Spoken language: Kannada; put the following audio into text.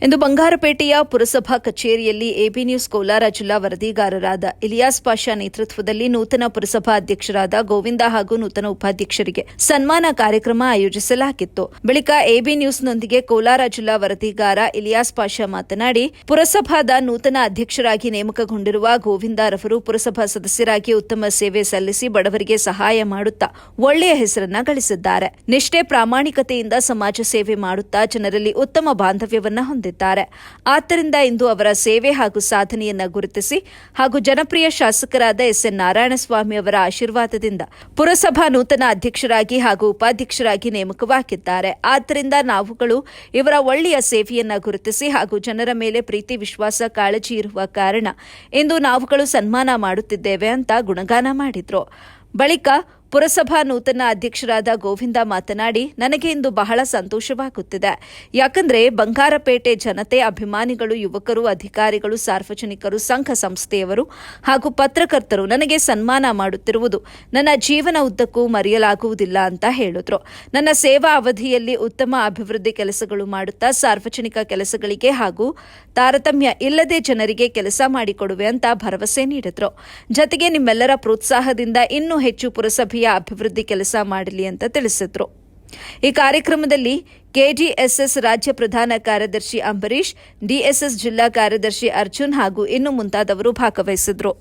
ಇಂದು ಬಂಗಾರಪೇಟೆಯ ಪುರಸಭಾ ಕಚೇರಿಯಲ್ಲಿ ಎಬಿ ನ್ಯೂಸ್ ಕೋಲಾರ ಜಿಲ್ಲಾ ವರದಿಗಾರರಾದ ಇಲಿಯಾಸ್ ಪಾಷಾ ನೇತೃತ್ವದಲ್ಲಿ ನೂತನ ಪುರಸಭಾ ಅಧ್ಯಕ್ಷರಾದ ಗೋವಿಂದ ಹಾಗೂ ನೂತನ ಉಪಾಧ್ಯಕ್ಷರಿಗೆ ಸನ್ಮಾನ ಕಾರ್ಯಕ್ರಮ ಆಯೋಜಿಸಲಾಗಿತ್ತು. ಬಳಿಕ ಎಬಿ ನ್ಯೂಸ್ನೊಂದಿಗೆ ಕೋಲಾರ ಜಿಲ್ಲಾ ವರದಿಗಾರ ಇಲಿಯಾಸ್ ಪಾಷಾ ಮಾತನಾಡಿ, ಪುರಸಭಾದ ನೂತನ ಅಧ್ಯಕ್ಷರಾಗಿ ನೇಮಕಗೊಂಡಿರುವ ಗೋವಿಂದರವರು ಪುರಸಭಾ ಸದಸ್ಯರಾಗಿ ಉತ್ತಮ ಸೇವೆ ಸಲ್ಲಿಸಿ ಬಡವರಿಗೆ ಸಹಾಯ ಮಾಡುತ್ತಾ ಒಳ್ಳೆಯ ಹೆಸರನ್ನ ಗಳಿಸಿದ್ದಾರೆ. ನಿಷ್ಠೆ ಪ್ರಾಮಾಣಿಕತೆಯಿಂದ ಸಮಾಜ ಸೇವೆ ಮಾಡುತ್ತಾ ಜನರಲ್ಲಿ ಉತ್ತಮ ಬಾಂಧವ್ಯವನ್ನ ಹೊಂದಿದ್ದಾರೆ. ಆದ್ದರಿಂದ ಇಂದು ಅವರ ಸೇವೆ ಹಾಗೂ ಸಾಧನೆಯನ್ನ ಗುರುತಿಸಿ ಹಾಗೂ ಜನಪ್ರಿಯ ಶಾಸಕರಾದ ಎಸ್ಎನ್ ನಾರಾಯಣಸ್ವಾಮಿ ಅವರ ಆಶೀರ್ವಾದದಿಂದ ಪುರಸಭಾ ನೂತನ ಅಧ್ಯಕ್ಷರಾಗಿ ಹಾಗೂ ಉಪಾಧ್ಯಕ್ಷರಾಗಿ ನೇಮಕವಾಗಿದ್ದಾರೆ. ಆದ್ದರಿಂದ ನಾವುಗಳು ಇವರ ಒಳ್ಳೆಯ ಸೇವೆಯನ್ನ ಗುರುತಿಸಿ ಹಾಗೂ ಜನರ ಮೇಲೆ ಪ್ರೀತಿ ವಿಶ್ವಾಸ ಕಾಳಜಿ ಇರುವ ಕಾರಣ ಇಂದು ನಾವುಗಳು ಸನ್ಮಾನ ಮಾಡುತ್ತಿದ್ದೇವೆ ಅಂತ ಗುಣಗಾನ ಮಾಡಿದ್ರು. ಬಳಿಕ ಪುರಸಭಾ ನೂತನ ಅಧ್ಯಕ್ಷರಾದ ಗೋವಿಂದ ಮಾತನಾಡಿ, ನನಗೆ ಇಂದು ಬಹಳ ಸಂತೋಷವಾಗುತ್ತಿದೆ. ಯಾಕಂದ್ರೆ ಬಂಗಾರಪೇಟೆ ಜನತೆ, ಅಭಿಮಾನಿಗಳು, ಯುವಕರು, ಅಧಿಕಾರಿಗಳು, ಸಾರ್ವಜನಿಕರು, ಸಂಘ ಸಂಸ್ಥೆಯವರು ಹಾಗೂ ಪತ್ರಕರ್ತರು ನನಗೆ ಸನ್ಮಾನ ಮಾಡುತ್ತಿರುವುದು ನನ್ನ ಜೀವನ ಉದ್ದಕ್ಕೂ ಮರೆಯಲಾಗುವುದಿಲ್ಲ ಅಂತ ಹೇಳಿದ್ರು. ನನ್ನ ಸೇವಾ ಅವಧಿಯಲ್ಲಿ ಉತ್ತಮ ಅಭಿವೃದ್ಧಿ ಕೆಲಸಗಳು ಮಾಡುತ್ತಾ ಸಾರ್ವಜನಿಕ ಕೆಲಸಗಳಿಗೆ ಹಾಗೂ ತಾರತಮ್ಯ ಇಲ್ಲದೆ ಜನರಿಗೆ ಕೆಲಸ ಮಾಡಿಕೊಡುವೆ ಅಂತ ಭರವಸೆ ನೀಡಿದ್ರು. ಜತೆಗೆ ನಿಮ್ಮೆಲ್ಲರ ಪ್ರೋತ್ಸಾಹದಿಂದ ಇನ್ನೂ ಹೆಚ್ಚು ಪುರಸಭೆಯ ಅಭಿವೃದ್ಧಿ ಕೆಲಸ ಮಾಡಲಿ ಅಂತ ತಿಳಿಸಿದ್ರು. ಈ ಕಾರ್ಯಕ್ರಮದಲ್ಲಿ ಕೆಡಿಎಸ್ಎಸ್ ರಾಜ್ಯ ಪ್ರಧಾನ ಕಾರ್ಯದರ್ಶಿ ಅಂಬರೀಶ್, ಡಿಎಸ್ಎಸ್ ಜಿಲ್ಲಾ ಕಾರ್ಯದರ್ಶಿ ಅರ್ಜುನ್ ಹಾಗೂ ಇನ್ನು ಮುಂತಾದವರು ಭಾಗವಹಿಸಿದ್ರು.